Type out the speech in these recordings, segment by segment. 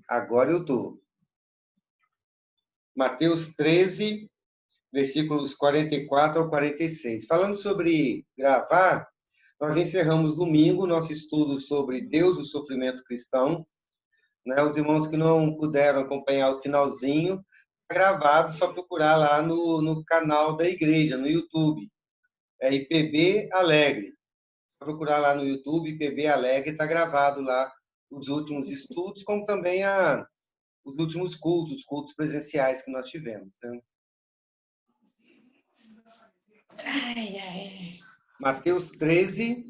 Agora eu estou. Mateus 13, versículos 44 ao 46. Falando sobre gravar, nós encerramos domingo nosso estudo sobre Deus, o sofrimento cristão. Né? Os irmãos que não puderam acompanhar o finalzinho, tá gravado, só procurar lá no canal da igreja, no YouTube. É IPB Alegre. Só procurar lá no YouTube, IPB Alegre, está gravado lá os últimos estudos, como também os últimos cultos presenciais que nós tivemos. Né? Mateus 13,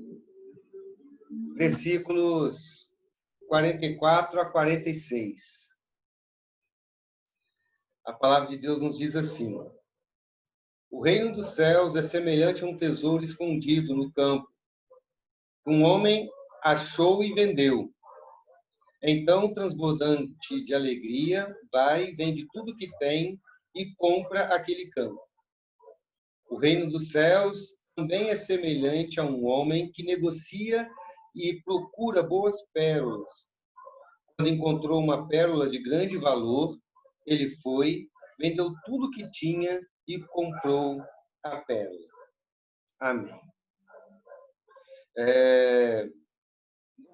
versículos 44 a 46. A palavra de Deus nos diz assim: o reino dos céus é semelhante a um tesouro escondido no campo. Um homem achou e vendeu. Então, transbordante de alegria, vai, vende tudo que tem e compra aquele campo. O reino dos céus também é semelhante a um homem que negocia e procura boas pérolas. Quando encontrou uma pérola de grande valor, ele foi, vendeu tudo que tinha e comprou a pérola. Amém.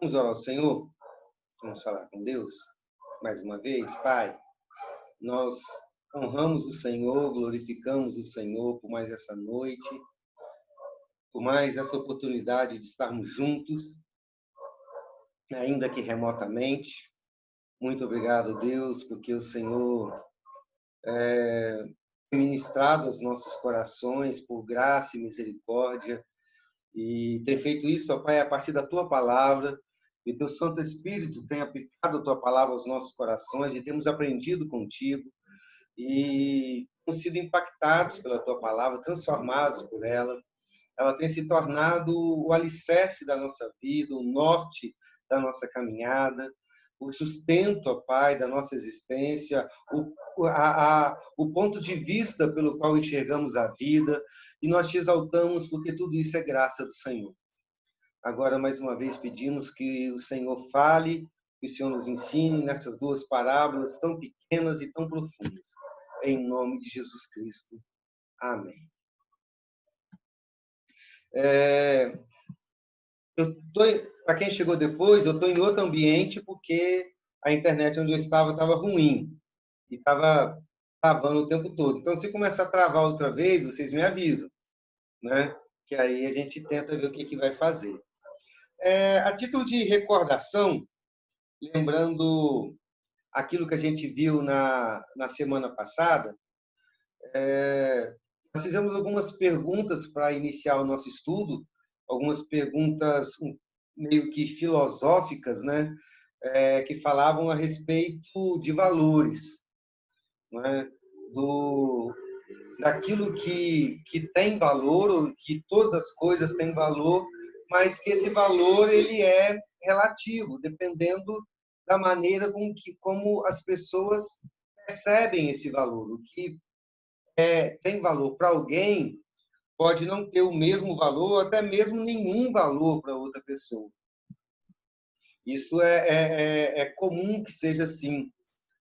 Vamos orar ao Senhor? Vamos falar com Deus? Mais uma vez, Pai, nós honramos o Senhor, glorificamos o Senhor por mais essa noite, por mais essa oportunidade de estarmos juntos, ainda que remotamente. Muito obrigado, Deus, porque o Senhor tem ministrado aos nossos corações por graça e misericórdia, e tem feito isso, ó Pai, a partir da Tua palavra, e Teu Santo Espírito tem aplicado a Tua palavra aos nossos corações, e temos aprendido contigo, e temos sido impactados pela Tua palavra, transformados por ela. Ela tem se tornado o alicerce da nossa vida, o norte da nossa caminhada, o sustento, ó Pai, da nossa existência, o ponto de vista pelo qual enxergamos a vida, e nós te exaltamos porque tudo isso é graça do Senhor. Agora, mais uma vez, pedimos que o Senhor fale, que o Senhor nos ensine nessas duas parábolas tão pequenas e tão profundas. Em nome de Jesus Cristo. Amém. Para quem chegou depois, eu estou em outro ambiente porque a internet onde eu estava ruim e estava travando o tempo todo. Então, se começar a travar outra vez, vocês me avisam, né? Que aí a gente tenta ver o que vai fazer. A título de recordação, lembrando aquilo que a gente viu na semana passada, nós fizemos algumas perguntas para iniciar o nosso estudo, algumas perguntas meio que filosóficas, né? Que falavam a respeito de valores, né? Daquilo que tem valor, ou que todas as coisas têm valor, mas que esse valor ele é relativo, dependendo da maneira como as pessoas percebem esse valor. O que tem valor para alguém pode não ter o mesmo valor, ou até mesmo nenhum valor para outra pessoa. Isso é comum que seja assim,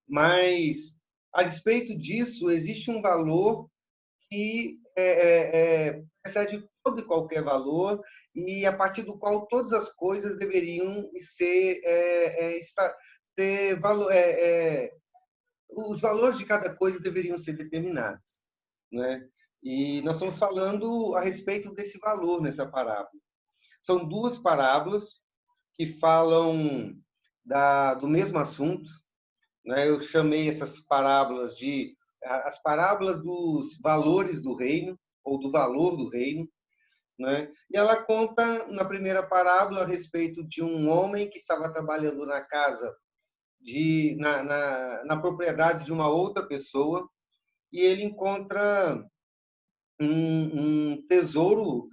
mas a despeito disso, existe um valor que excede todo e qualquer valor, e a partir do qual todas as coisas deveriam ter valor, os valores de cada coisa deveriam ser determinados, né? E nós estamos falando a respeito desse valor nessa parábola. São duas parábolas que falam do mesmo assunto, né? Eu chamei essas parábolas de as parábolas dos valores do reino, ou do valor do reino, né? E ela conta, na primeira parábola, a respeito de um homem que estava trabalhando na casa, na propriedade de uma outra pessoa, e ele encontra um tesouro,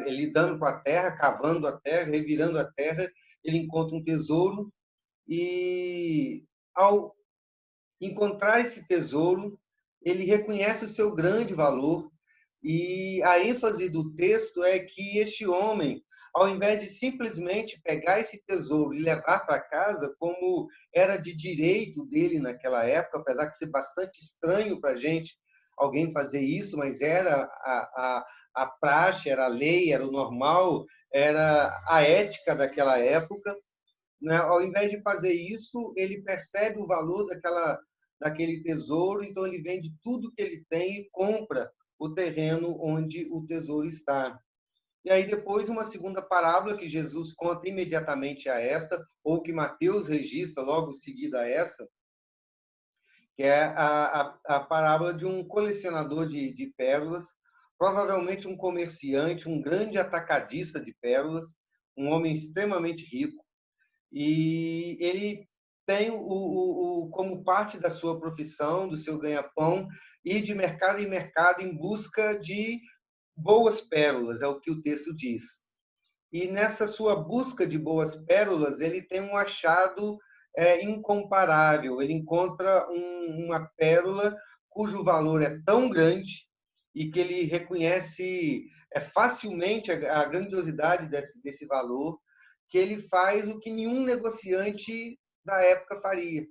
lidando com a terra, cavando a terra, revirando a terra, ele encontra um tesouro, e ao encontrar esse tesouro, ele reconhece o seu grande valor, e a ênfase do texto é que este homem, ao invés de simplesmente pegar esse tesouro e levar para casa, como era de direito dele naquela época, apesar de ser bastante estranho para a gente alguém fazer isso, mas era a praxe, era a lei, era o normal, era a ética daquela época, né? Ao invés de fazer isso, ele percebe o valor daquele tesouro, então ele vende tudo que ele tem e compra o terreno onde o tesouro está. E aí depois uma segunda parábola que Jesus conta imediatamente a esta, ou que Mateus registra logo seguida a esta, que é a parábola de um colecionador de pérolas, provavelmente um comerciante, um grande atacadista de pérolas, um homem extremamente rico, e ele tem como parte da sua profissão, do seu ganha-pão, ir de mercado em mercado em busca de boas pérolas, é o que o texto diz. E nessa sua busca de boas pérolas, ele tem um achado incomparável. Ele encontra uma pérola cujo valor é tão grande e que ele reconhece facilmente a grandiosidade desse valor, que ele faz o que nenhum negociante da época faria.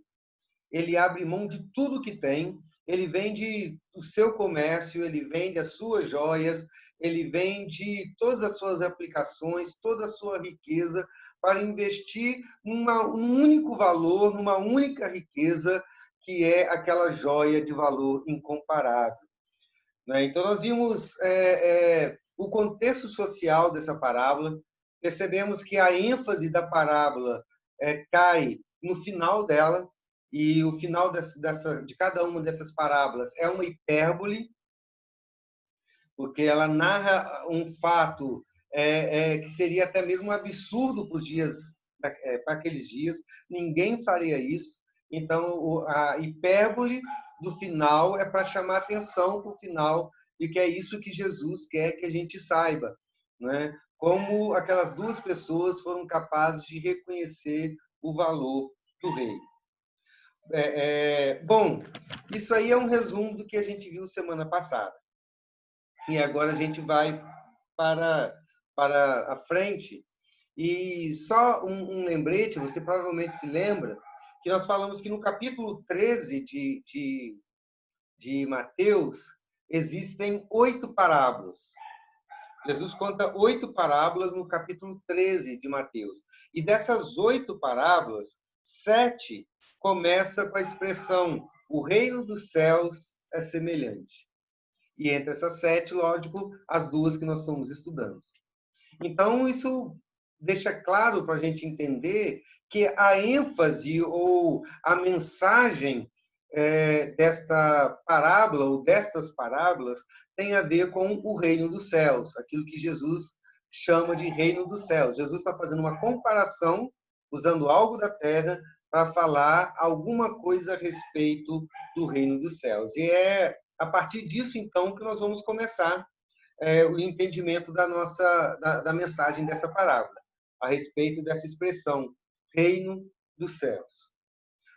Ele abre mão de tudo que tem, ele vende o seu comércio, ele vende as suas joias, ele vende todas as suas aplicações, toda a sua riqueza, para investir num único valor, numa única riqueza, que é aquela joia de valor incomparável. Então, nós vimos o contexto social dessa parábola, percebemos que a ênfase da parábola cai no final dela, e o final de cada uma dessas parábolas é uma hipérbole, porque ela narra um fato que seria até mesmo um absurdo para aqueles dias. Ninguém faria isso. Então, a hipérbole do final é para chamar atenção para o final, e que é isso que Jesus quer que a gente saiba, né? Como aquelas duas pessoas foram capazes de reconhecer o valor do rei. Bom, isso aí é um resumo do que a gente viu semana passada. E agora a gente vai para a frente. E só um lembrete, você provavelmente se lembra, que nós falamos que no capítulo 13 de Mateus existem 8 parábolas. Jesus conta 8 parábolas no capítulo 13 de Mateus. E dessas 8 parábolas, 7 começa com a expressão: o reino dos céus é semelhante. E entre essas 7, lógico, as 2 que nós estamos estudando. Então, isso deixa claro para a gente entender que a ênfase ou a mensagem desta parábola ou destas parábolas tem a ver com o reino dos céus, aquilo que Jesus chama de reino dos céus. Jesus está fazendo uma comparação, usando algo da terra, para falar alguma coisa a respeito do reino dos céus. E é a partir disso, então, que nós vamos começar o entendimento da mensagem dessa parábola, a respeito dessa expressão, reino dos céus.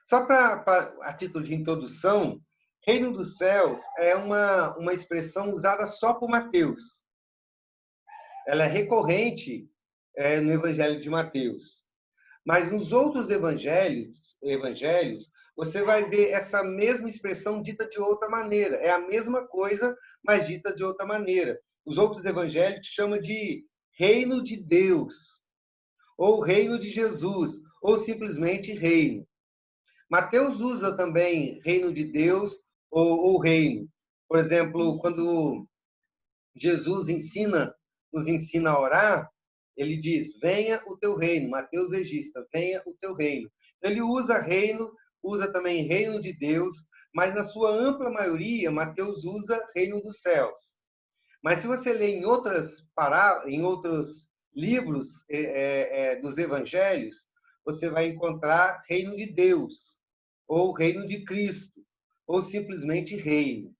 Só a título de introdução, reino dos céus é uma expressão usada só por Mateus. Ela é recorrente no Evangelho de Mateus. Mas nos outros evangelhos, você vai ver essa mesma expressão dita de outra maneira. É a mesma coisa, mas dita de outra maneira. Os outros evangelhos chamam de reino de Deus, ou reino de Jesus, ou simplesmente reino. Mateus usa também reino de Deus ou reino. Por exemplo, quando Jesus nos ensina a orar, ele diz: venha o teu reino. Mateus registra: venha o teu reino. Ele usa reino, usa também reino de Deus, mas na sua ampla maioria, Mateus usa reino dos céus. Mas se você lê em outros livros dos evangelhos, você vai encontrar reino de Deus, ou reino de Cristo, ou simplesmente reino.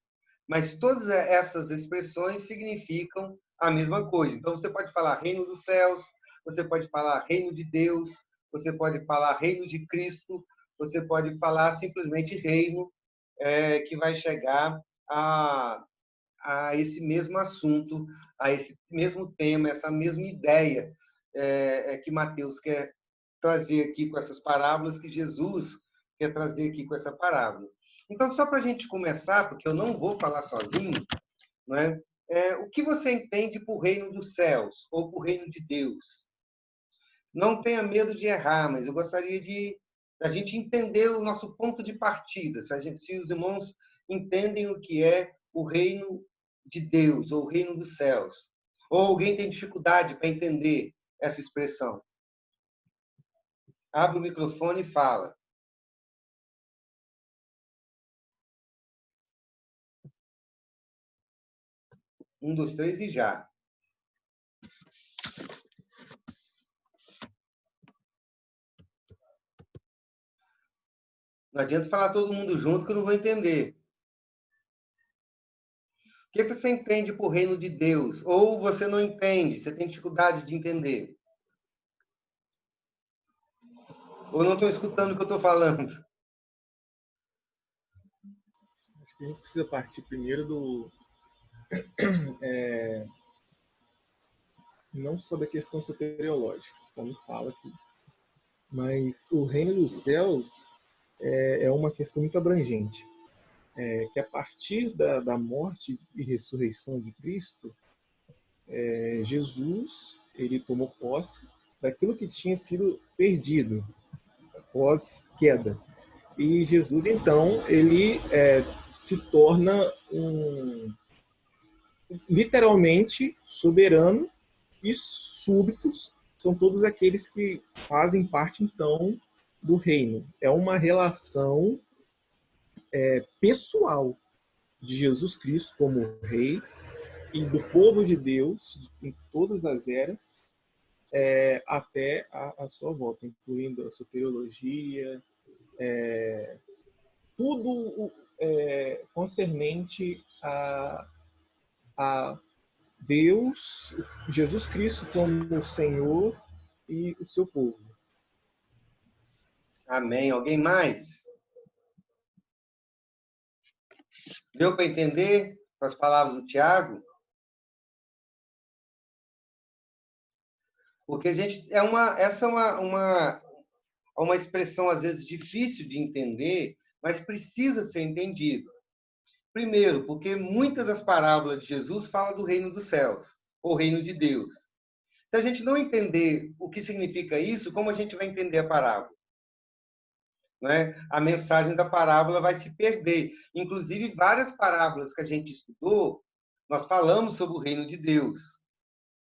Mas todas essas expressões significam a mesma coisa. Então, você pode falar reino dos céus, você pode falar reino de Deus, você pode falar reino de Cristo, você pode falar simplesmente reino, que vai chegar a esse mesmo assunto, a esse mesmo tema, essa mesma ideia que Mateus quer trazer aqui com essas parábolas, que Jesus quer trazer aqui com essa parábola. Então, só para a gente começar, porque eu não vou falar sozinho, não é? O que você entende por reino dos céus ou por reino de Deus? Não tenha medo de errar, mas eu gostaria de a gente entender o nosso ponto de partida, se os irmãos entendem o que é o reino de Deus ou o reino dos céus. Ou alguém tem dificuldade para entender essa expressão. Abre o microfone e fala. 1, 2, 3 e já. Não adianta falar todo mundo junto que eu não vou entender. O que você entende por reino de Deus? Ou você não entende, você tem dificuldade de entender? Ou não estão escutando o que eu estou falando? Acho que a gente precisa partir primeiro do... não só da questão soteriológica, como fala aqui, mas o reino dos céus é uma questão muito abrangente. Que a partir da morte e ressurreição de Cristo, Jesus ele tomou posse daquilo que tinha sido perdido após queda. E Jesus, então, ele se torna literalmente soberano, e súbitos são todos aqueles que fazem parte, então, do reino. É uma relação pessoal de Jesus Cristo como rei e do povo de Deus em todas as eras, até a sua volta, incluindo a soteriologia, tudo concernente a Deus, Jesus Cristo como Senhor e o seu povo. Amém. Alguém mais? Deu para entender com as palavras do Tiago? Porque a gente essa é uma expressão às vezes difícil de entender, mas precisa ser entendido. Primeiro, porque muitas das parábolas de Jesus falam do reino dos céus, ou reino de Deus. Se a gente não entender o que significa isso, como a gente vai entender a parábola? Não é? A mensagem da parábola vai se perder. Inclusive, várias parábolas que a gente estudou, nós falamos sobre o reino de Deus.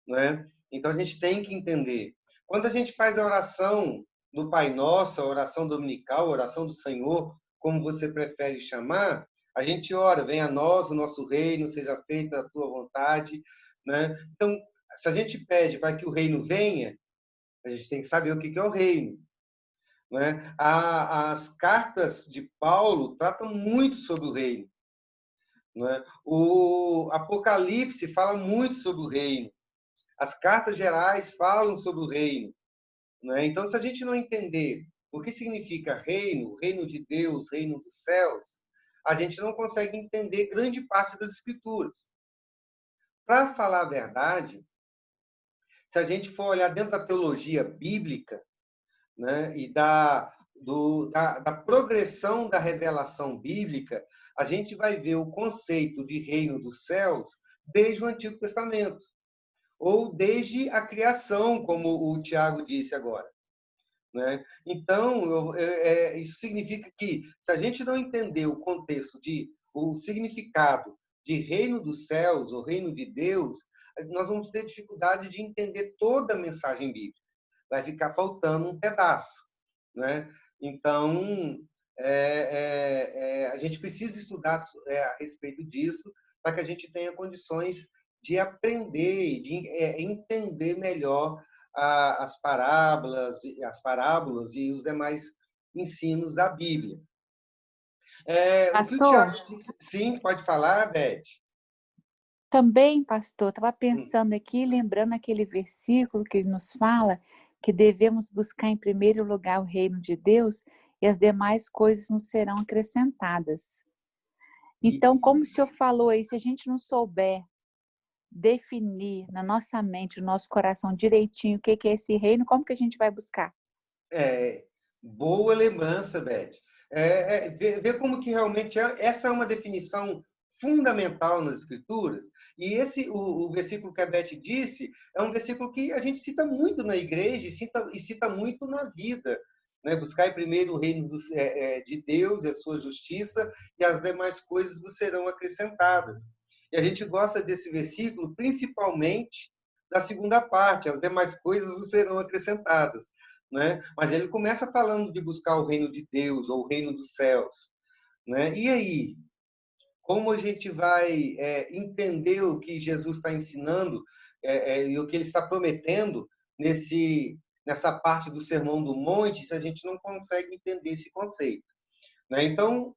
Não é? Então, a gente tem que entender. Quando a gente faz a oração do Pai Nosso, a oração dominical, a oração do Senhor, como você prefere chamar, a gente ora, venha a nós o nosso reino, seja feita a tua vontade. Né? Então, se a gente pede para que o reino venha, a gente tem que saber o que é o reino. Né? As cartas de Paulo tratam muito sobre o reino. Né? O Apocalipse fala muito sobre o reino. As cartas gerais falam sobre o reino. Né? Então, se a gente não entender o que significa reino, reino de Deus, reino dos céus, a gente não consegue entender grande parte das Escrituras. Para falar a verdade, se a gente for olhar dentro da teologia bíblica, né, e da progressão da revelação bíblica, a gente vai ver o conceito de reino dos céus desde o Antigo Testamento, ou desde a criação, como o Tiago disse agora. Né? Então, isso significa que, se a gente não entender o contexto o significado de reino dos céus, ou reino de Deus, nós vamos ter dificuldade de entender toda a mensagem bíblica. Vai ficar faltando um pedaço. Né? Então, a gente precisa estudar a respeito disso para que a gente tenha condições de aprender, de entender melhor as parábolas e os demais ensinos da Bíblia. O que o Pastor, Tiago disse... Sim, pode falar, Beth? também, pastor, estava pensando aqui, lembrando aquele versículo que nos fala que devemos buscar em primeiro lugar o reino de Deus e as demais coisas nos serão acrescentadas. Então, como o senhor falou aí, se a gente não souber definir na nossa mente, no nosso coração direitinho o que é esse reino, como que a gente vai buscar? Boa lembrança, Beth. Ver como que realmente essa é uma definição fundamental nas Escrituras. E o versículo que a Beth disse, é um versículo que a gente cita muito na igreja e cita muito na vida. Né? Buscai primeiro o reino de Deus e a sua justiça, e as demais coisas vos serão acrescentadas. E a gente gosta desse versículo, principalmente da segunda parte, as demais coisas vos serão acrescentadas. Né? Mas ele começa falando de buscar o reino de Deus, ou o reino dos céus. Né? E aí? Como a gente vai entender o que Jesus está ensinando e o que ele está prometendo nessa parte do Sermão do Monte, se a gente não consegue entender esse conceito? Né? Então,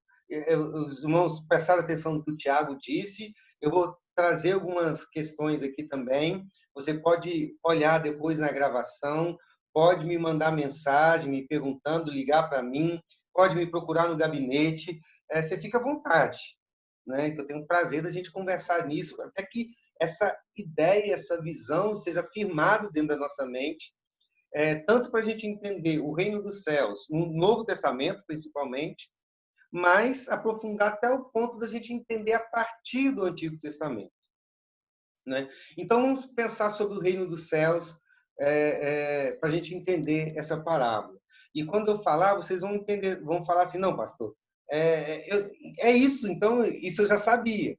os irmãos prestaram atenção no que o Tiago disse, eu vou trazer algumas questões aqui também, você pode olhar depois na gravação, pode me mandar mensagem, me perguntando, ligar para mim, pode me procurar no gabinete, você fica à vontade. Né? Que eu tenho prazer da gente conversar nisso, até que essa ideia, essa visão seja firmada dentro da nossa mente, tanto para a gente entender o reino dos céus, no Novo Testamento, principalmente, mas aprofundar até o ponto da gente entender a partir do Antigo Testamento. Né? Então, vamos pensar sobre o reino dos céus para a gente entender essa parábola. E quando eu falar, vocês vão entender, vão falar assim, não, pastor, é isso, então, isso eu já sabia.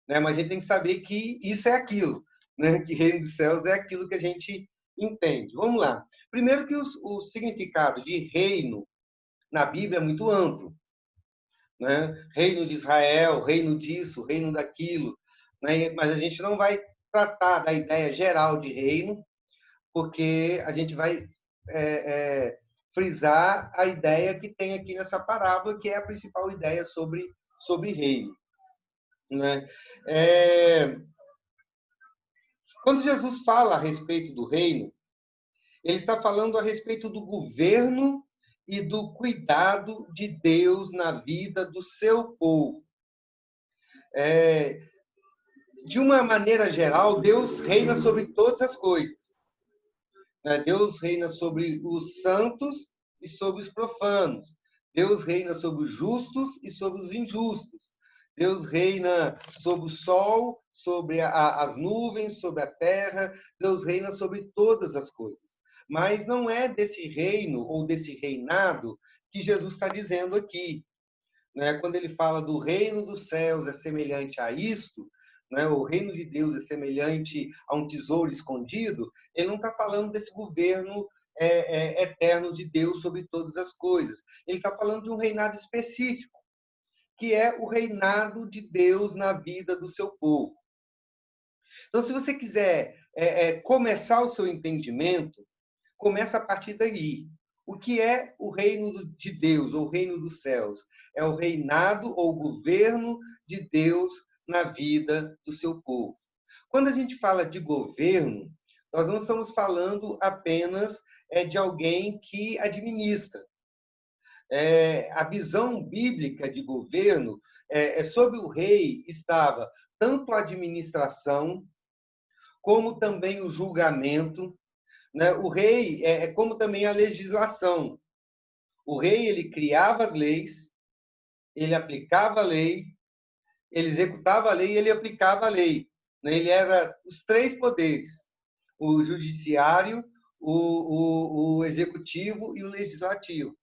Né? Mas a gente tem que saber que isso é aquilo. Né? Que reino dos céus é aquilo que a gente entende. Vamos lá. Primeiro que o significado de reino na Bíblia é muito amplo. Né? Reino de Israel, reino disso, reino daquilo. Né? Mas a gente não vai tratar da ideia geral de reino, porque a gente vai frisar a ideia que tem aqui nessa parábola, que é a principal ideia sobre reino. Né? Quando Jesus fala a respeito do reino, ele está falando a respeito do governo e do cuidado de Deus na vida do seu povo. De uma maneira geral, Deus reina sobre todas as coisas. Deus reina sobre os santos e sobre os profanos. Deus reina sobre os justos e sobre os injustos. Deus reina sobre o sol, sobre as nuvens, sobre a terra. Deus reina sobre todas as coisas. Mas não é desse reino ou desse reinado que Jesus está dizendo aqui. Quando ele fala do reino dos céus é semelhante a isto, o reino de Deus é semelhante a um tesouro escondido, ele não está falando desse governo eterno de Deus sobre todas as coisas. Ele está falando de um reinado específico, que é o reinado de Deus na vida do seu povo. Então, se você quiser começar o seu entendimento, começa a partir daí. O que é o reino de Deus, ou o reino dos céus? É o reinado ou o governo de Deus na vida do seu povo. Quando a gente fala de governo, nós não estamos falando apenas de alguém que administra. A visão bíblica de governo sobre o rei estava tanto a administração, como também o julgamento. O rei como também a legislação. O rei ele criava as leis, ele aplicava a lei, ele executava a lei e ele aplicava a lei. Ele era os três poderes: o judiciário, o executivo e o legislativo.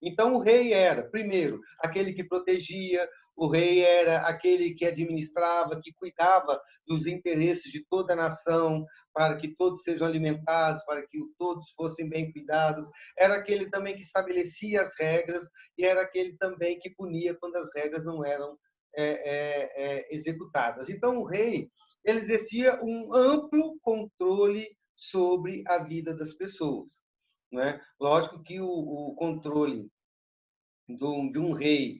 Então, o rei era, primeiro, aquele que protegia, o rei era aquele que administrava, que cuidava dos interesses de toda a nação, para que todos sejam alimentados, para que todos fossem bem cuidados. Era aquele também que estabelecia as regras e era aquele também que punia quando as regras não eram executadas. Então, o rei ele exercia um amplo controle sobre a vida das pessoas. Lógico que o controle de um rei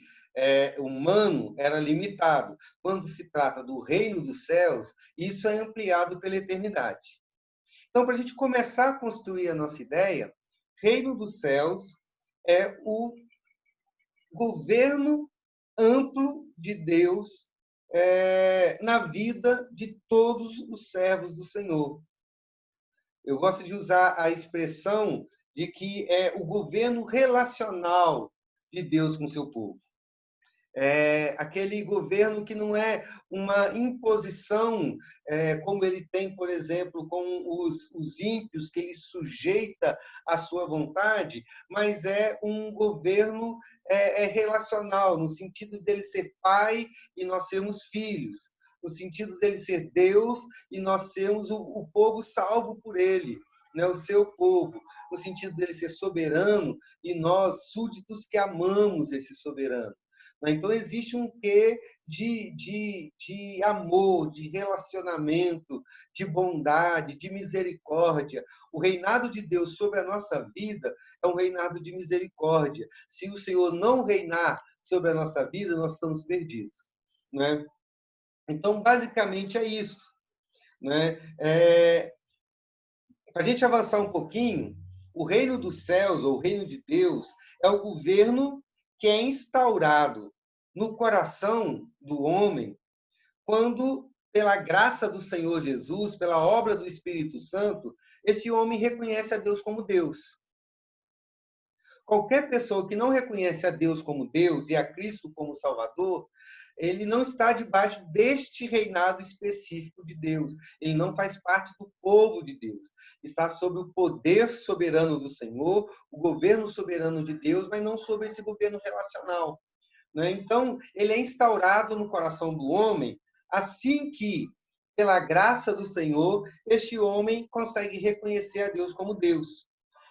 humano era limitado. Quando se trata do reino dos céus, isso é ampliado pela eternidade. Então, para a gente começar a construir a nossa ideia, reino dos céus é o governo amplo de Deus na vida de todos os servos do Senhor. Eu gosto de usar a expressão de que é o governo relacional de Deus com o seu povo. É aquele governo que não é uma imposição, como ele tem, por exemplo, com os ímpios, que ele sujeita à sua vontade, mas é um governo relacional, no sentido dele ser pai e nós sermos filhos, no sentido dele ser Deus e nós sermos o povo salvo por ele, né? O seu povo, no sentido dele ser soberano e nós, súditos que amamos esse soberano. Então, existe um quê de amor, de relacionamento, de bondade, de misericórdia. O reinado de Deus sobre a nossa vida é um reinado de misericórdia. Se o Senhor não reinar sobre a nossa vida, nós estamos perdidos, né? Então, basicamente, é isso, né? Para a gente avançar um pouquinho, o reino dos céus, ou o reino de Deus, é o governo que é instaurado no coração do homem quando, pela graça do Senhor Jesus, pela obra do Espírito Santo, esse homem reconhece a Deus como Deus. Qualquer pessoa que não reconhece a Deus como Deus e a Cristo como Salvador, ele não está debaixo deste reinado específico de Deus. Ele não faz parte do povo de Deus. Está sob o poder soberano do Senhor, o governo soberano de Deus, mas não sobre esse governo relacional, né? Então, ele é instaurado no coração do homem assim que, pela graça do Senhor, este homem consegue reconhecer a Deus como Deus.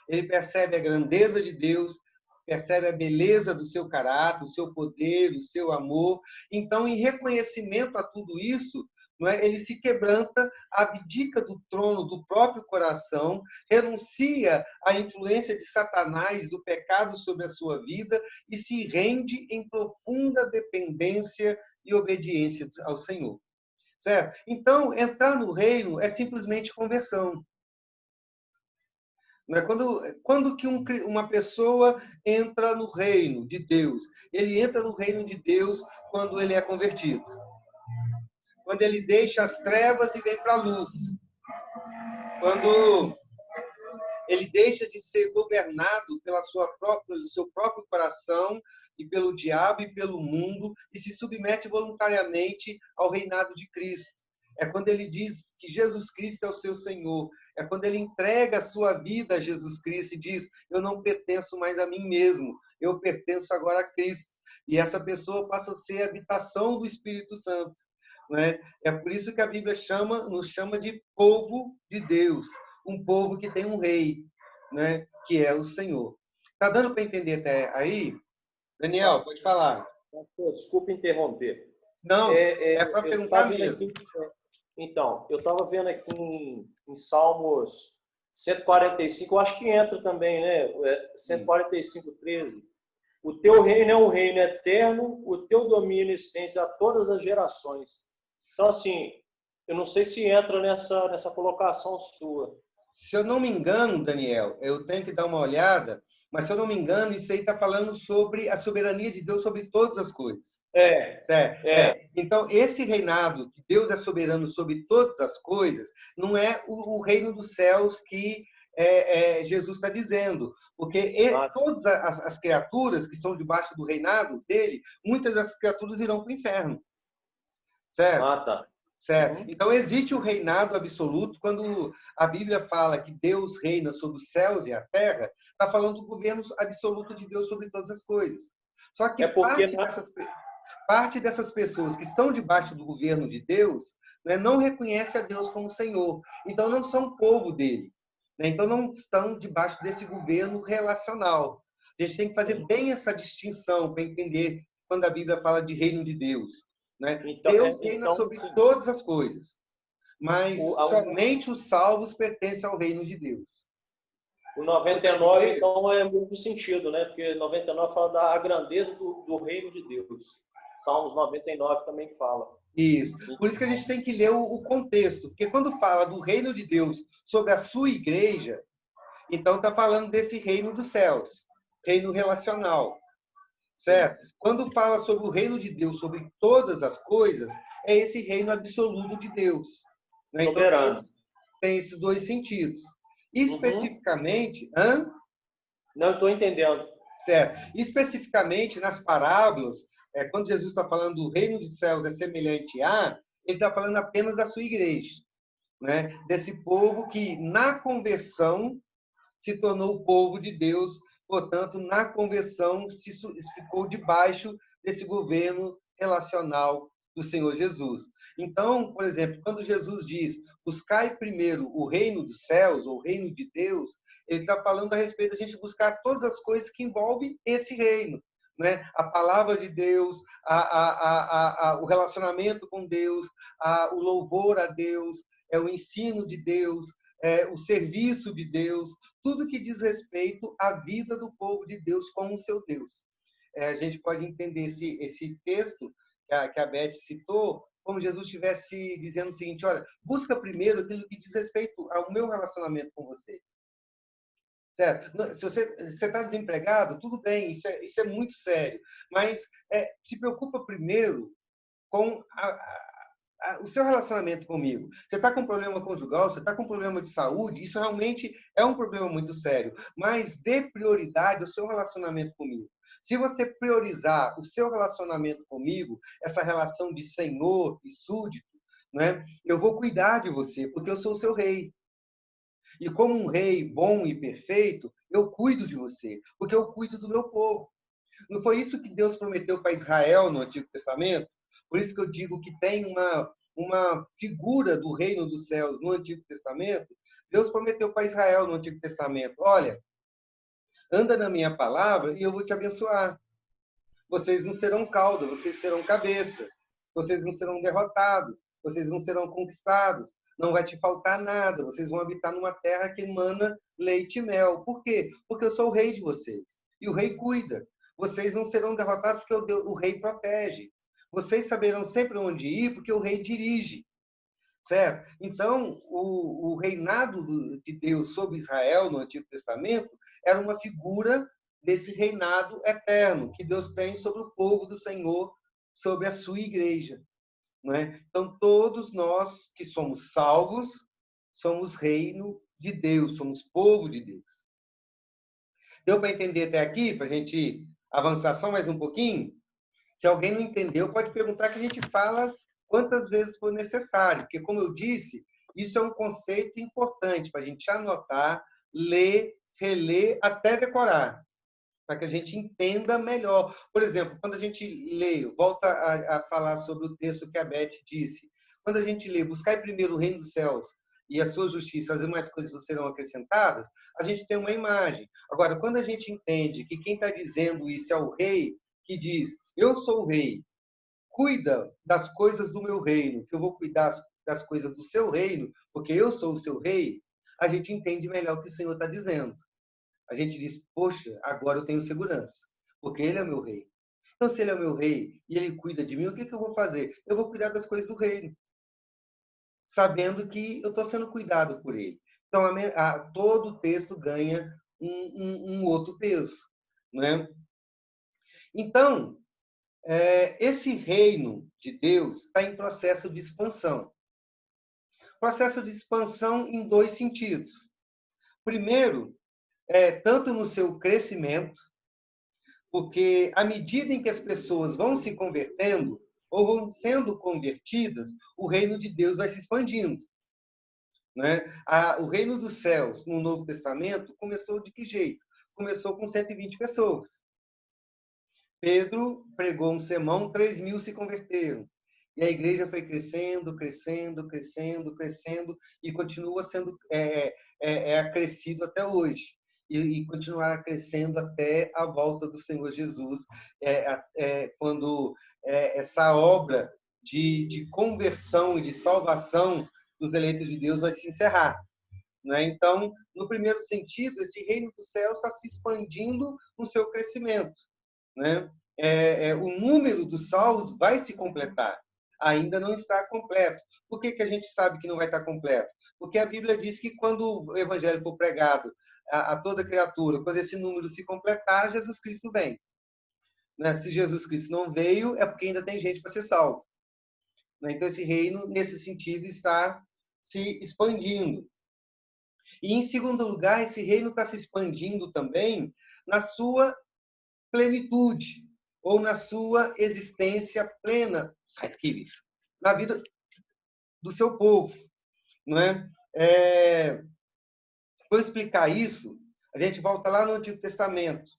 Ele percebe a grandeza de Deus, percebe a beleza do seu caráter, o seu poder, o seu amor. Então, em reconhecimento a tudo isso, não é? Ele se quebranta, abdica do trono do próprio coração, renuncia à influência de Satanás, do pecado sobre a sua vida e se rende em profunda dependência e obediência ao Senhor. Certo? Então, entrar no reino é simplesmente conversão. Quando que uma pessoa entra no reino de Deus? Ele entra no reino de Deus quando ele é convertido. Quando ele deixa as trevas e vem para a luz. Quando ele deixa de ser governado pelo seu próprio coração e pelo diabo e pelo mundo e se submete voluntariamente ao reinado de Cristo. É quando ele diz que Jesus Cristo é o seu Senhor. É quando ele entrega a sua vida a Jesus Cristo e diz: eu não pertenço mais a mim mesmo, eu pertenço agora a Cristo. E essa pessoa passa a ser a habitação do Espírito Santo, né? É por isso que a Bíblia nos chama de povo de Deus, um povo que tem um rei, né? Que é o Senhor. Tá dando para entender até aí? Daniel, pode falar. Desculpa interromper. Não, é para perguntar mesmo. Aqui, então, eu estava vendo aqui em Salmos 145, eu acho que entra também, né? 145, 13. O teu reino é um reino eterno, o teu domínio estende a todas as gerações. Então, assim, eu não sei se entra nessa colocação sua. Se eu não me engano, Daniel, eu tenho que dar uma olhada, mas se eu não me engano, isso aí está falando sobre a soberania de Deus sobre todas as coisas. Certo? Então, esse reinado, que Deus é soberano sobre todas as coisas, não é o reino dos céus que Jesus está dizendo. Porque todas as criaturas que estão debaixo do reinado dele, muitas dessas criaturas irão para o inferno. Certo? Tá. Certo? Então, existe o reinado absoluto. Quando a Bíblia fala que Deus reina sobre os céus e a terra, está falando do governo absoluto de Deus sobre todas as coisas. Só que parte dessas pessoas que estão debaixo do governo de Deus, né, não reconhece a Deus como Senhor. Então, não são povo dele. Né? Então, não estão debaixo desse governo relacional. A gente tem que fazer bem essa distinção para entender quando a Bíblia fala de reino de Deus. Né? Então, Deus reina sobre todas as coisas, mas somente os salvos pertencem ao reino de Deus. O 99, então, é muito sentido, né? Porque 99 fala da grandeza do reino de Deus. Salmos 99 também fala. Isso. Por isso que a gente tem que ler o contexto, porque quando fala do reino de Deus sobre a sua igreja, então está falando desse reino dos céus, reino relacional. certo? Quando fala sobre o reino de Deus, sobre todas as coisas, é esse reino absoluto de Deus. Né? Então, Soberano. tem esses dois sentidos. Uhum. Especificamente, Não, estou entendendo. certo? Especificamente nas parábolas, quando Jesus está falando do reino dos céus é semelhante a, ele está falando apenas da sua igreja, né? Desse povo que na conversão se tornou o povo de Deus, portanto, na conversão se ficou debaixo desse governo relacional do Senhor Jesus. Então, por exemplo, quando Jesus diz, buscai primeiro o reino dos céus, ou o reino de Deus, ele está falando a respeito da gente buscar todas as coisas que envolvem esse reino. Né? A palavra de Deus, o relacionamento com Deus, o louvor a Deus, o ensino de Deus, o serviço de Deus, tudo que diz respeito à vida do povo de Deus com o seu Deus. A gente pode entender esse texto que a Beth citou, como Jesus estivesse dizendo o seguinte, olha, busca primeiro aquilo que diz respeito ao meu relacionamento com você. Certo? Se você está desempregado, tudo bem, isso é muito sério, mas se preocupa primeiro com o seu relacionamento comigo. Você está com problema conjugal, você está com problema de saúde, isso realmente é um problema muito sério, mas dê prioridade ao seu relacionamento comigo. Se você priorizar o seu relacionamento comigo, essa relação de senhor e súdito, né, eu vou cuidar de você, porque eu sou o seu rei. E como um rei bom e perfeito, eu cuido de você, porque eu cuido do meu povo. Não foi isso que Deus prometeu para Israel no Antigo Testamento? Por isso que eu digo que tem uma figura do reino dos céus no Antigo Testamento. Deus prometeu para Israel no Antigo Testamento, olha, anda na minha palavra e eu vou te abençoar. Vocês não serão cauda, vocês serão cabeça. Vocês não serão derrotados, vocês não serão conquistados. Não vai te faltar nada, vocês vão habitar numa terra que emana leite e mel. Por quê? Porque eu sou o rei de vocês. E o rei cuida. Vocês não serão derrotados porque o rei protege. Vocês saberão sempre onde ir porque o rei dirige. Certo? Então, o reinado de Deus sobre Israel no Antigo Testamento era uma figura desse reinado eterno que Deus tem sobre o povo do Senhor, sobre a sua igreja. Não é? Então, todos nós que somos salvos, somos reino de Deus, somos povo de Deus. Deu para entender até aqui, para a gente avançar só mais um pouquinho? Se alguém não entendeu, pode perguntar que a gente fala quantas vezes for necessário, porque, como eu disse, isso é um conceito importante para a gente anotar, ler, reler, até decorar, para que a gente entenda melhor. Por exemplo, quando a gente lê, volta a falar sobre o texto que a Beth disse, quando a gente lê, buscai primeiro o reino dos céus e a sua justiça, as demais coisas serão acrescentadas, a gente tem uma imagem. Agora, quando a gente entende que quem está dizendo isso é o rei, que diz, eu sou o rei, cuida das coisas do meu reino, que eu vou cuidar das coisas do seu reino, porque eu sou o seu rei, a gente entende melhor o que o Senhor está dizendo. A gente diz, poxa, agora eu tenho segurança, porque ele é meu rei. Então, se ele é o meu rei e ele cuida de mim, o que eu vou fazer? Eu vou cuidar das coisas do reino, sabendo que eu estou sendo cuidado por ele. Então, todo o texto ganha um outro peso. Né? Então, esse reino de Deus está em processo de expansão. Processo de expansão em dois sentidos. Primeiro, tanto no seu crescimento, porque à medida em que as pessoas vão se convertendo ou vão sendo convertidas, o reino de Deus vai se expandindo. Né? O reino dos céus, no Novo Testamento, começou de que jeito? Começou com 120 pessoas. Pedro pregou um sermão, 3.000 se converteram. E a igreja foi crescendo, crescendo, crescendo, crescendo, e continua sendo acrescido até hoje. E continuará crescendo até a volta do Senhor Jesus, quando essa obra de conversão e de salvação dos eleitos de Deus vai se encerrar. Né? Então, no primeiro sentido, esse reino dos céus está se expandindo no seu crescimento. Né? O número dos salvos vai se completar. Ainda não está completo. Por que a gente sabe que não vai estar completo? Porque a Bíblia diz que quando o evangelho for pregado a toda criatura, quando esse número se completar, Jesus Cristo vem. né? Se Jesus Cristo não veio, é porque ainda tem gente para ser salvo, né? Então, esse reino, nesse sentido, está se expandindo. E, em segundo lugar, esse reino está se expandindo também na sua plenitude, ou na sua existência plena, sai daqui, bicho, na vida do seu povo, não é? Para explicar isso, a gente volta lá no Antigo Testamento,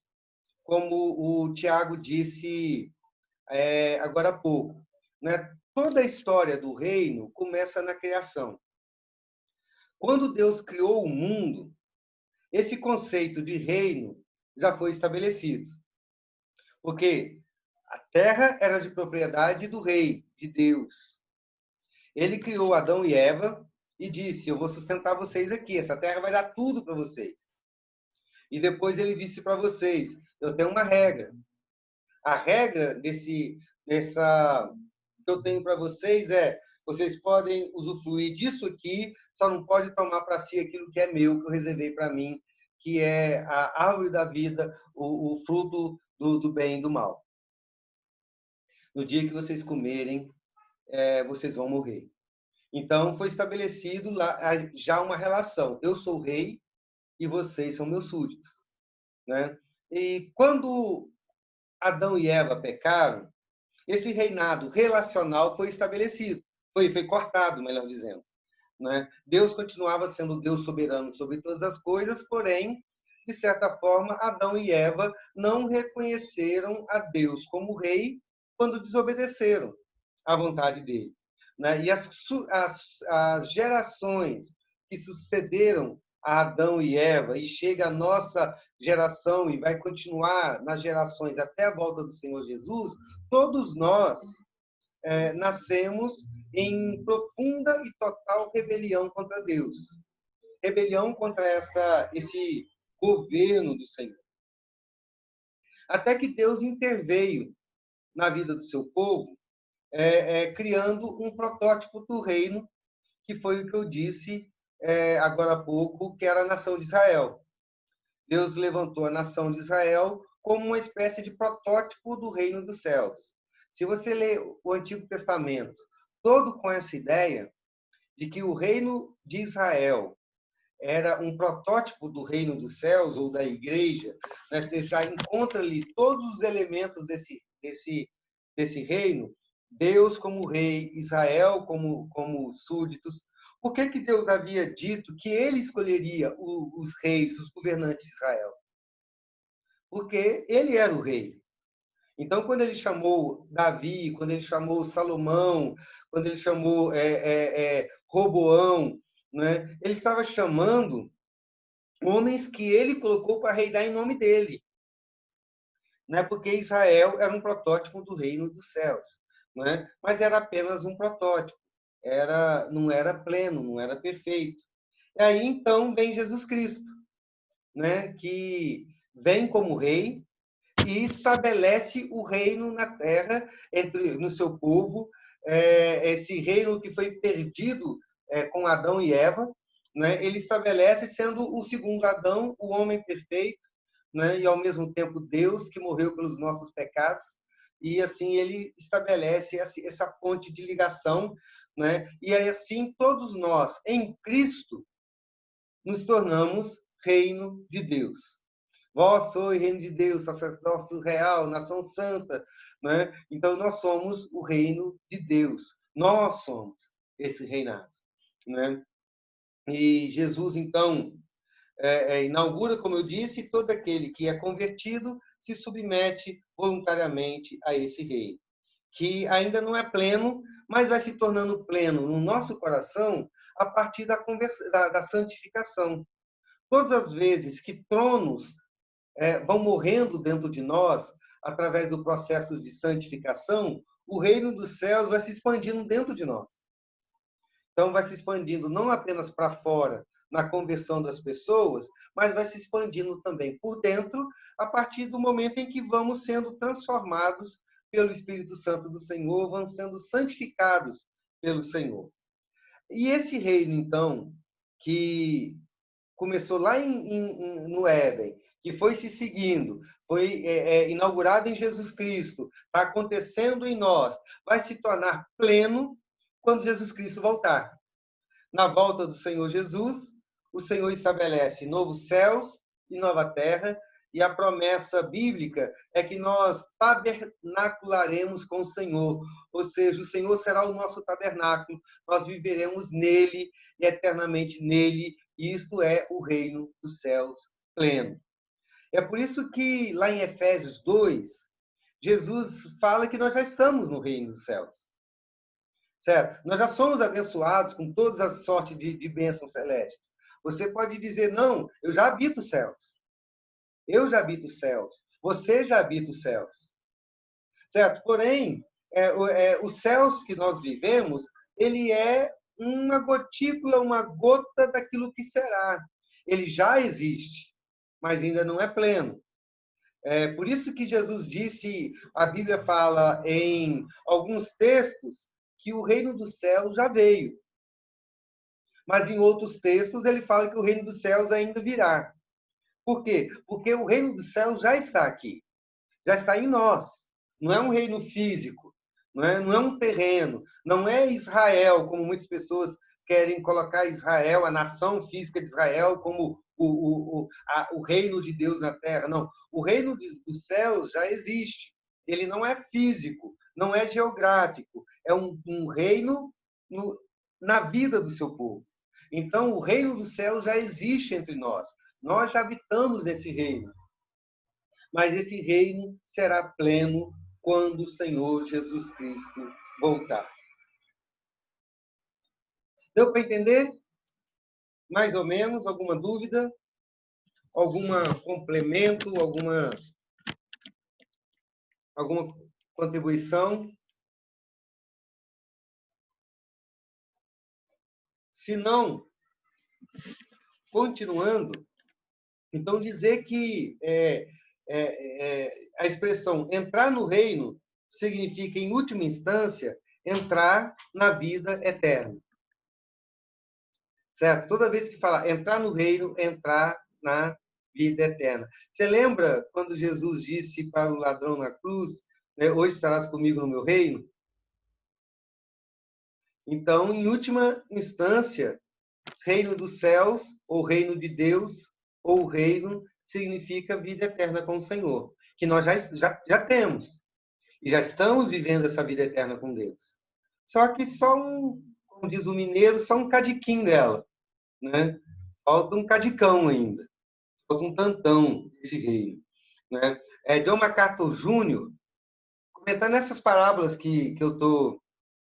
como o Tiago disse agora há pouco, né? Toda a história do reino começa na criação. Quando Deus criou o mundo, esse conceito de reino já foi estabelecido. Porque a terra era de propriedade do rei, de Deus. Ele criou Adão e Eva e disse: eu vou sustentar vocês aqui, essa terra vai dar tudo para vocês. E depois ele disse para vocês: eu tenho uma regra. A regra dessa que eu tenho para vocês é: vocês podem usufruir disso aqui, só não pode tomar para si aquilo que é meu, que eu reservei para mim, que é a árvore da vida, o fruto do bem e do mal. No dia que vocês comerem, vocês vão morrer. Então, foi estabelecido lá já uma relação. Eu sou o rei e vocês são meus súditos, né? E quando Adão e Eva pecaram, esse reinado relacional foi estabelecido, foi cortado, melhor dizendo, né? Deus continuava sendo Deus soberano sobre todas as coisas, porém, de certa forma, Adão e Eva não reconheceram a Deus como rei quando desobedeceram à vontade dele, né? E as gerações que sucederam a Adão e Eva, e chega a nossa geração e vai continuar nas gerações até a volta do Senhor Jesus, todos nós nascemos em profunda e total rebelião contra Deus. Rebelião contra esse governo do Senhor. Até que Deus interveio na vida do seu povo, criando um protótipo do reino, que foi o que eu disse agora há pouco, que era a nação de Israel. Deus levantou a nação de Israel como uma espécie de protótipo do reino dos céus. Se você lê o Antigo Testamento, todo com essa ideia de que o reino de Israel era um protótipo do reino dos céus ou da igreja, né? Você já encontra ali todos os elementos desse reino, Deus como rei, Israel como súditos. Por que Deus havia dito que ele escolheria os reis, os governantes de Israel? Porque ele era o rei. Então, quando ele chamou Davi, quando ele chamou Salomão, quando ele chamou Roboão, né? Ele estava chamando homens que ele colocou para reinar em nome dele. Né? Porque Israel era um protótipo do reino dos céus. Né? Mas era apenas um protótipo. Não era pleno, não era perfeito. E aí, então, vem Jesus Cristo, né? Que vem como rei e estabelece o reino na terra, no seu povo, esse reino que foi perdido com Adão e Eva, né? Ele estabelece sendo o segundo Adão, o homem perfeito, né? E ao mesmo tempo Deus que morreu pelos nossos pecados, e assim ele estabelece essa ponte de ligação, né? E aí, assim todos nós em Cristo nos tornamos reino de Deus. Vós sois reino de Deus, sacerdócio real, nação santa, né? Então nós somos o reino de Deus. Nós somos esse reinado, né? E Jesus então inaugura, como eu disse, todo aquele que é convertido se submete voluntariamente a esse reino, que ainda não é pleno, mas vai se tornando pleno no nosso coração a partir da santificação. Todas as vezes que tronos vão morrendo dentro de nós, através do processo de santificação, o reino dos céus vai se expandindo dentro de nós. Então, vai se expandindo não apenas para fora, na conversão das pessoas, mas vai se expandindo também por dentro, a partir do momento em que vamos sendo transformados pelo Espírito Santo do Senhor, vamos sendo santificados pelo Senhor. E esse reino, então, que começou lá no Éden, que foi se seguindo, foi inaugurado em Jesus Cristo, está acontecendo em nós, vai se tornar pleno quando Jesus Cristo voltar. Na volta do Senhor Jesus, o Senhor estabelece novos céus e nova terra, e a promessa bíblica é que nós tabernacularemos com o Senhor, ou seja, o Senhor será o nosso tabernáculo, nós viveremos nele e eternamente nele, e isto é o reino dos céus pleno. É por isso que lá em Efésios 2, Jesus fala que nós já estamos no reino dos céus. Certo? Nós já somos abençoados com todas as sortes de bênçãos celestes. Você pode dizer, não, eu já habito os céus. Eu já habito os céus. Você já habita os céus. Certo? Porém, os céus que nós vivemos, ele é uma gotícula, uma gota daquilo que será. Ele já existe, mas ainda não é pleno. Por isso que Jesus disse, a Bíblia fala em alguns textos, que o reino dos céus já veio. Mas em outros textos ele fala que o reino dos céus ainda virá. Por quê? Porque o reino dos céus já está aqui. Já está em nós. Não é um reino físico. Não é um terreno. Não é Israel, como muitas pessoas querem colocar Israel, a nação física de Israel, como o reino de Deus na terra. Não. O reino dos céus já existe. Ele não é físico, não é geográfico. É um reino na vida do seu povo. Então, o reino do céu já existe entre nós. Nós já habitamos nesse reino. Mas esse reino será pleno quando o Senhor Jesus Cristo voltar. Deu para entender? Mais ou menos? Alguma dúvida? Algum complemento? Alguma contribuição? Se não, continuando, então dizer que a expressão entrar no reino significa, em última instância, entrar na vida eterna. Certo? Toda vez que fala entrar no reino, entrar na vida eterna. Você lembra quando Jesus disse para o ladrão na cruz, né, hoje estarás comigo no meu reino? Então, em última instância, reino dos céus, ou reino de Deus, ou reino significa vida eterna com o Senhor, que nós já temos, e já estamos vivendo essa vida eterna com Deus. Só que como diz o mineiro, só um cadiquinho dela, né? Falta um cadicão ainda, falta um tantão desse reino, né? John MacArthur Jr., comentando essas parábolas que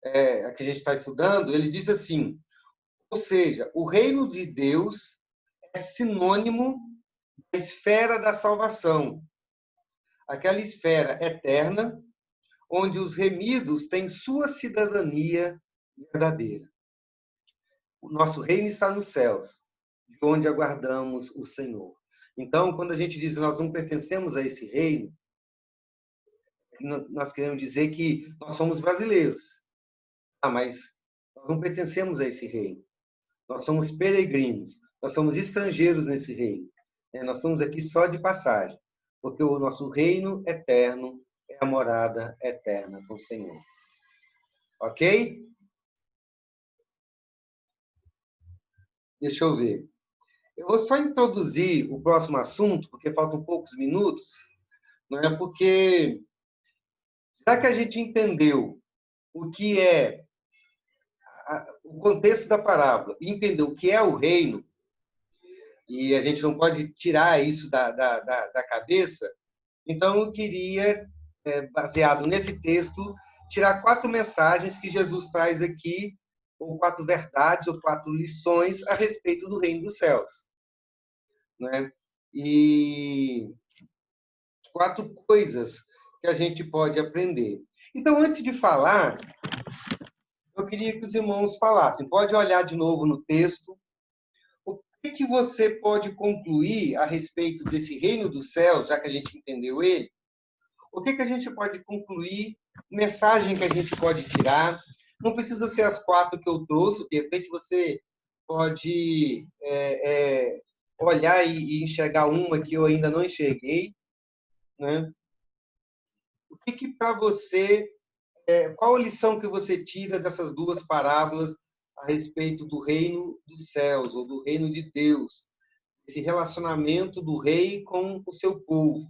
a gente está estudando, ele diz assim, ou seja, o reino de Deus é sinônimo da esfera da salvação, aquela esfera eterna, onde os remidos têm sua cidadania verdadeira. O nosso reino está nos céus, de onde aguardamos o Senhor. Então, quando a gente diz que nós não pertencemos a esse reino, nós queremos dizer que nós somos brasileiros. Mas nós não pertencemos a esse reino. Nós somos peregrinos. Nós somos estrangeiros nesse reino. Nós estamos aqui só de passagem, porque o nosso reino eterno é a morada eterna com o Senhor. Ok? Deixa eu ver. Eu vou só introduzir o próximo assunto, porque faltam poucos minutos, não é? Porque já que a gente entendeu o que é o contexto da parábola, e entendeu o que é o reino, e a gente não pode tirar isso da cabeça, então eu queria, baseado nesse texto, tirar 4 mensagens que Jesus traz aqui, ou 4 verdades, ou 4 lições a respeito do reino dos céus. Né? E 4 coisas que a gente pode aprender. Então, antes de falar, eu queria que os irmãos falassem. Pode olhar de novo no texto. O que você pode concluir a respeito desse reino dos céus, já que a gente entendeu ele? O que a gente pode concluir? Mensagem que a gente pode tirar? Não precisa ser as 4 que eu trouxe. De repente, você pode olhar e enxergar uma que eu ainda não enxerguei. né? O que para você, qual a lição que você tira dessas duas parábolas a respeito do reino dos céus, ou do reino de Deus, esse relacionamento do rei com o seu povo?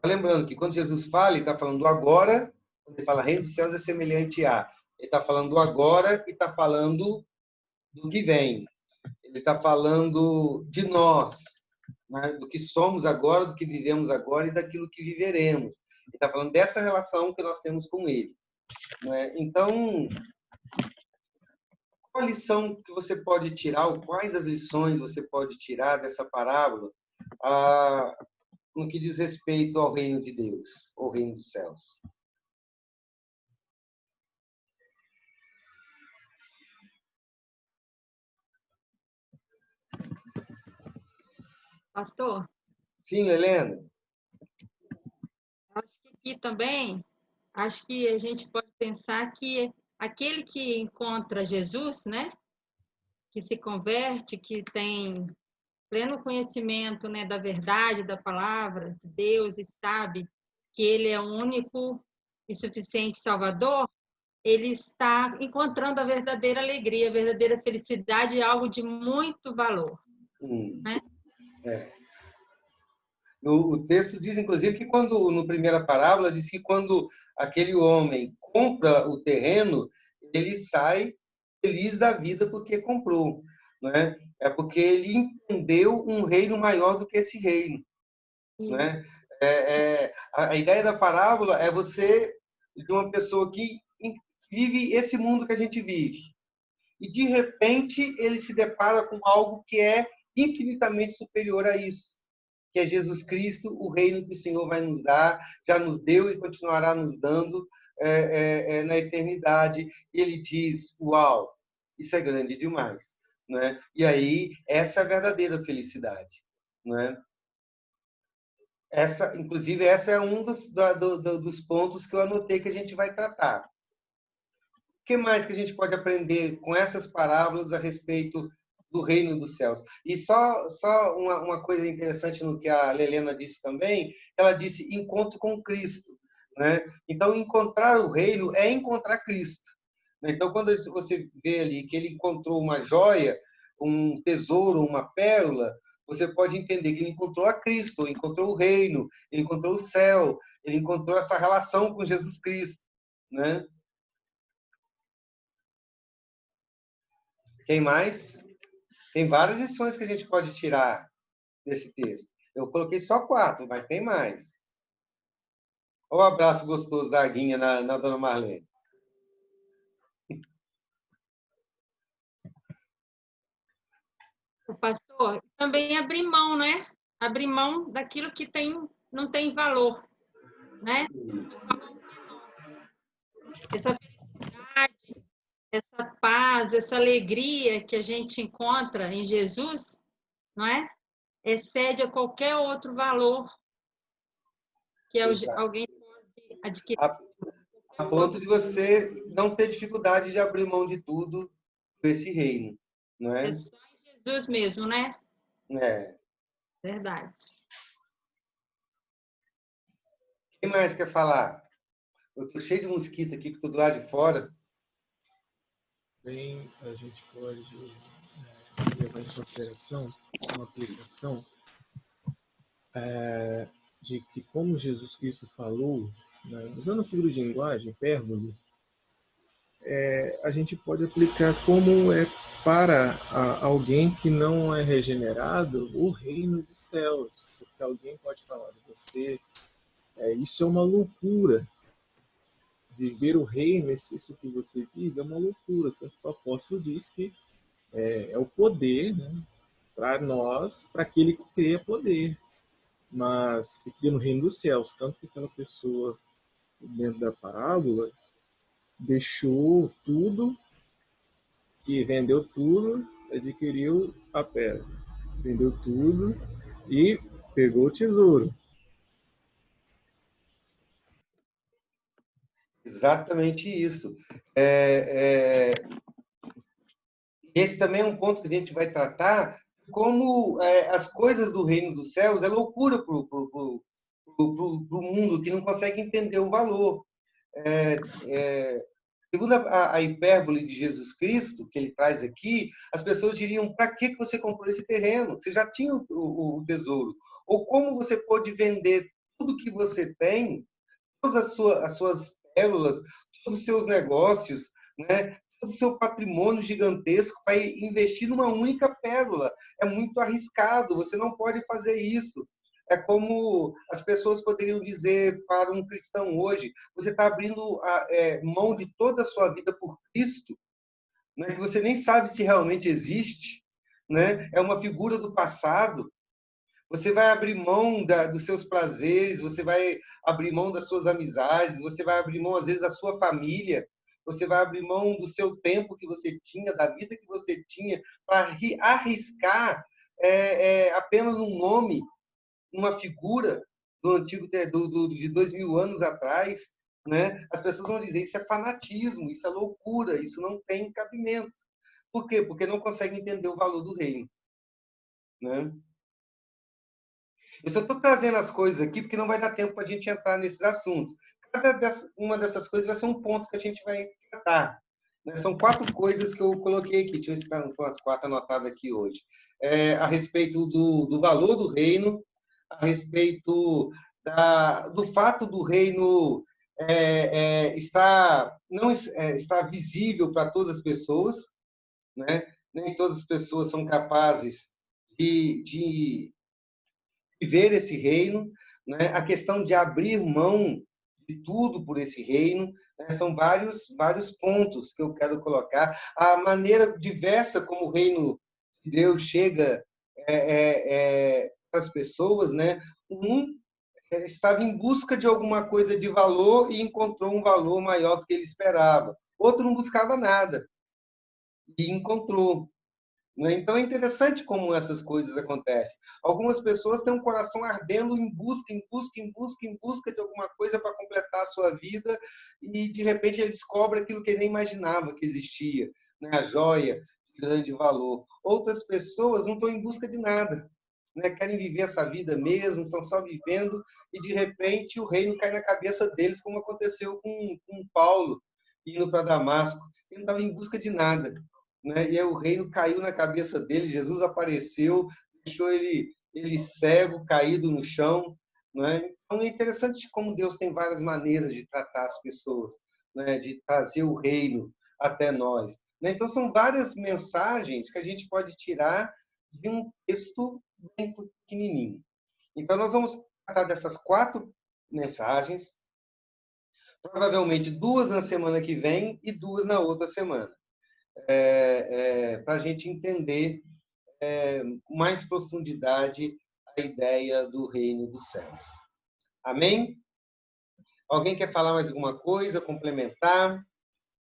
Lembrando que quando Jesus fala, ele está falando do agora, quando ele fala reino dos céus é semelhante a, ele está falando do agora e está falando do que vem. Ele está falando de nós, né? Do que somos agora, do que vivemos agora e daquilo que viveremos. Ele está falando dessa relação que nós temos com ele, né? Então, qual a lição que você pode tirar, ou quais as lições você pode tirar dessa parábola no que diz respeito ao reino de Deus, ao reino dos céus? Pastor, Sim, Helena? acho que aqui também, acho que a gente pode pensar que aquele que encontra Jesus, né, que se converte, que tem pleno conhecimento, né, da verdade, da palavra de Deus e sabe que Ele é o único e suficiente Salvador, ele está encontrando a verdadeira alegria, a verdadeira felicidade, algo de muito valor, né? O texto diz, inclusive, que quando, no primeira parábola, diz que quando aquele homem compra o terreno, ele sai feliz da vida porque comprou, né? É porque ele entendeu um reino maior do que esse reino, né? A ideia da parábola é você, de uma pessoa que vive esse mundo que a gente vive, e de repente ele se depara com algo que é infinitamente superior a isso, que é Jesus Cristo, o reino que o Senhor vai nos dar, já nos deu e continuará nos dando na eternidade. E ele diz, uau, isso é grande demais, né? E aí, essa é a verdadeira felicidade, né? Inclusive, essa é um dos pontos que eu anotei que a gente vai tratar. O que mais que a gente pode aprender com essas parábolas a respeito do reino dos céus? E só uma coisa interessante no que a Helena disse também, ela disse encontro com Cristo, né? Então, encontrar o reino é encontrar Cristo. Então, quando você vê ali que ele encontrou uma joia, um tesouro, uma pérola, você pode entender que ele encontrou a Cristo, encontrou o reino, ele encontrou o céu, ele encontrou essa relação com Jesus Cristo, né? Quem mais? Tem várias lições que a gente pode tirar desse texto. Eu coloquei só 4, mas tem mais. Olha o abraço gostoso da Aguinha na dona Marlene. O pastor, também abrir mão, né? Abrir mão daquilo que não tem valor, né? Essa felicidade, essa paz, essa alegria que a gente encontra em Jesus, não é? Excede a qualquer outro valor que alguém pode adquirir. A ponto de você não ter dificuldade de abrir mão de tudo por esse reino, não é? É só em Jesus mesmo, né? É. Verdade. Quem mais quer falar? Eu estou cheio de mosquito aqui, que estou do lado de fora. Bem, a gente pode levar em consideração uma aplicação de que, como Jesus Cristo falou, né, usando figura de linguagem, hipérbole, a gente pode aplicar como é para alguém que não é regenerado o reino dos céus. Porque alguém pode falar de você, isso é uma loucura. Viver o reino, isso que você diz, é uma loucura. Tanto que o apóstolo diz que é o poder, né, para nós, para aquele que crê é poder, mas que cria no reino dos céus. Tanto que aquela pessoa, dentro da parábola, deixou tudo, que vendeu tudo, adquiriu a pérola. Vendeu tudo e pegou o tesouro. Exatamente isso. Esse também é um ponto que a gente vai tratar como as coisas do reino dos céus é loucura para o mundo que não consegue entender o valor. Segundo a hipérbole de Jesus Cristo, que ele traz aqui, as pessoas diriam: para que você comprou esse terreno? Você já tinha o tesouro. Ou como você pode vender tudo que você tem, todas as suas pérolas, todos os seus negócios, né? Todo o seu patrimônio gigantesco para investir numa única pérola. É muito arriscado, você não pode fazer isso. É como as pessoas poderiam dizer para um cristão hoje: você está abrindo mão de toda a sua vida por Cristo, né, que você nem sabe se realmente existe, né? É uma figura do passado. Você vai abrir mão dos seus prazeres, você vai abrir mão das suas amizades, você vai abrir mão, às vezes, da sua família, você vai abrir mão do seu tempo que você tinha, da vida que você tinha, para arriscar apenas um nome, uma figura do antigo de 2000 anos atrás, né? As pessoas vão dizer: isso é fanatismo, isso é loucura, isso não tem cabimento. Por quê? Porque não conseguem entender o valor do reino, né? Eu só estou trazendo as coisas aqui porque não vai dar tempo para a gente entrar nesses assuntos. Uma dessas coisas vai ser um ponto que a gente vai tratar, né? São 4 coisas que eu coloquei aqui, deixa eu ver se estão com as 4 anotadas aqui hoje. A respeito do valor do reino, a respeito do fato do reino não está visível para todas as pessoas, né? Nem todas as pessoas são capazes de viver esse reino, né? A questão de abrir mão de tudo por esse reino, né? São vários pontos que eu quero colocar. A maneira diversa como o reino de Deus chega para as pessoas, né? Estava em busca de alguma coisa de valor e encontrou um valor maior do que ele esperava. Outro não buscava nada e encontrou. Então, é interessante como essas coisas acontecem. Algumas pessoas têm um coração ardendo em busca de alguma coisa para completar a sua vida e, de repente, ele descobre aquilo que ele nem imaginava que existia, né? A joia de grande valor. Outras pessoas não estão em busca de nada, né? Querem viver essa vida mesmo, estão só vivendo e, de repente, o reino cai na cabeça deles, como aconteceu com Paulo, indo para Damasco. Ele não estava em busca de nada, né? E aí o reino caiu na cabeça dele, Jesus apareceu, deixou ele cego, caído no chão, né? Então é interessante como Deus tem várias maneiras de tratar as pessoas, né? De trazer o reino até nós, né? Então são várias mensagens que a gente pode tirar de um texto bem pequenininho. Então nós vamos tratar dessas 4 mensagens, provavelmente 2 na semana que vem e 2 na outra semana. Para a gente entender com mais profundidade a ideia do reino dos céus. Amém? Alguém quer falar mais alguma coisa, complementar,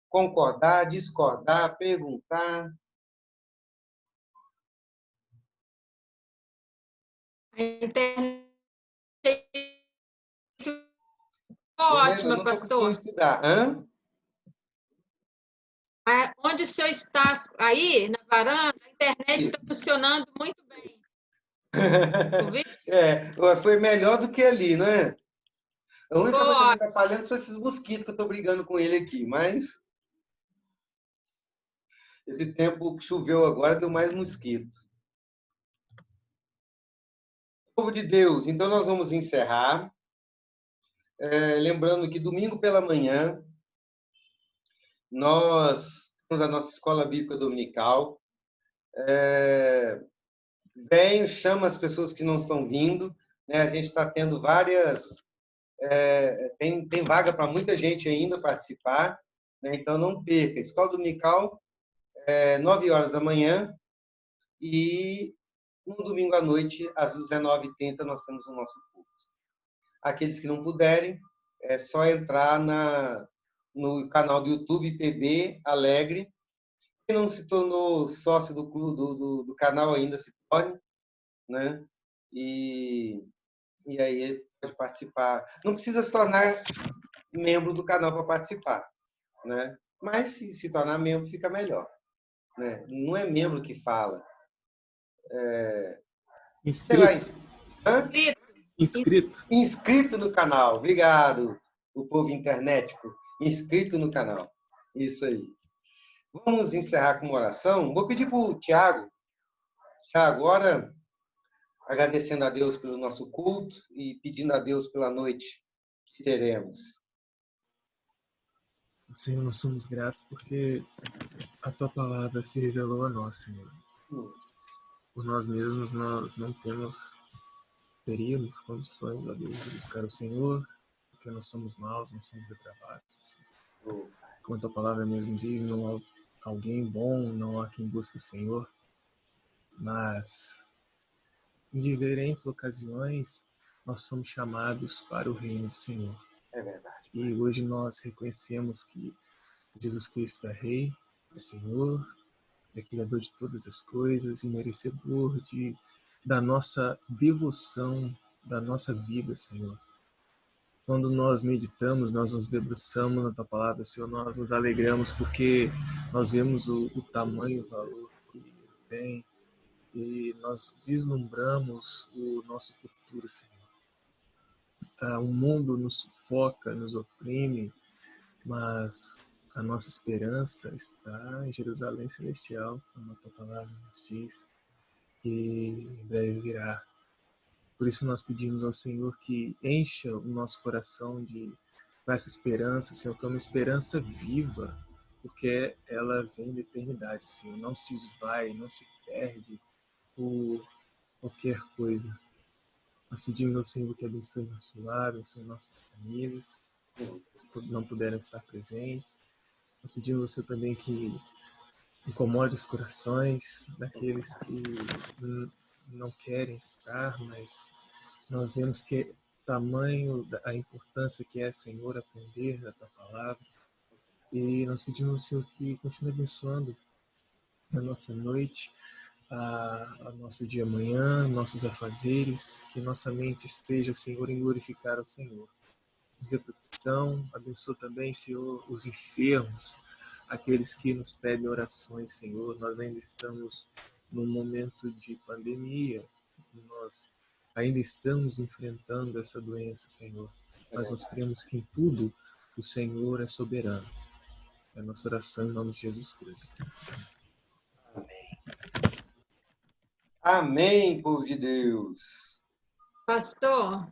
concordar, discordar, perguntar? A internet ótima, pastor. Estudar. Hã? Onde o senhor está aí, na varanda, a internet está funcionando muito bem. Foi melhor do que ali, não é? A única coisa que está me atrapalhando são esses mosquitos que eu estou brigando com ele aqui, mas esse tempo que choveu agora deu mais mosquito. Povo de Deus, então nós vamos encerrar. Lembrando que domingo pela manhã nós temos a nossa escola bíblica dominical. Venho, chama as pessoas que não estão vindo, né? A gente está tendo várias... tem vaga para muita gente ainda participar, né? Então não perca. Escola dominical, 9 horas da manhã, e no domingo à noite, às 19h30, nós temos o nosso culto. Aqueles que não puderem, é só entrar no canal do YouTube PB Alegre. Quem não se tornou sócio do canal ainda se torne, né? E aí pode participar. Não precisa se tornar membro do canal para participar, né? Mas se tornar membro fica melhor, né? Não é membro que fala, sei lá, Inscrito no canal. Obrigado, o povo internetico. Inscrito no canal. Isso aí. Vamos encerrar com uma oração. Vou pedir para o Tiago, agora, agradecendo a Deus pelo nosso culto e pedindo a Deus pela noite que teremos. Senhor, nós somos gratos porque a Tua palavra se revelou a nós, Senhor. Por nós mesmos, nós não teríamos condições, ó Deus, de buscar o Senhor, porque nós somos maus, nós somos depravados. Assim. Como a Tua palavra mesmo diz, não há alguém bom, não há quem busque o Senhor, mas em diferentes ocasiões nós somos chamados para o reino do Senhor. É verdade. E hoje nós reconhecemos que Jesus Cristo é Rei, é Senhor, é Criador de todas as coisas e merecedor da nossa devoção, da nossa vida, Senhor. Quando nós meditamos, nós nos debruçamos na Tua palavra, Senhor, nós nos alegramos porque nós vemos o tamanho, o valor que Ele tem e nós vislumbramos o nosso futuro, Senhor. O mundo nos sufoca, nos oprime, mas a nossa esperança está em Jerusalém Celestial, como a Tua palavra nos diz, e em breve virá. Por isso nós pedimos ao Senhor que encha o nosso coração com essa esperança, Senhor, que é uma esperança viva, porque ela vem da eternidade, Senhor. Não se esvai, não se perde por qualquer coisa. Nós pedimos ao Senhor que abençoe nosso lar, abençoe nossas famílias, que não puderam estar presentes. Nós pedimos ao Senhor também que incomode os corações daqueles que não querem estar, mas nós vemos que tamanho a importância que é, Senhor, aprender da Tua palavra. E nós pedimos ao Senhor que continue abençoando a nossa noite, a nosso dia amanhã, nossos afazeres, que nossa mente esteja, Senhor, em glorificar ao Senhor. Nos dê proteção, abençoa também, Senhor, os enfermos, aqueles que nos pedem orações, Senhor. Nós ainda estamos num momento de pandemia, nós ainda estamos enfrentando essa doença, Senhor. Mas nós cremos que em tudo o Senhor é soberano. É a nossa oração em nome de Jesus Cristo. Amém, povo de Deus. Pastor,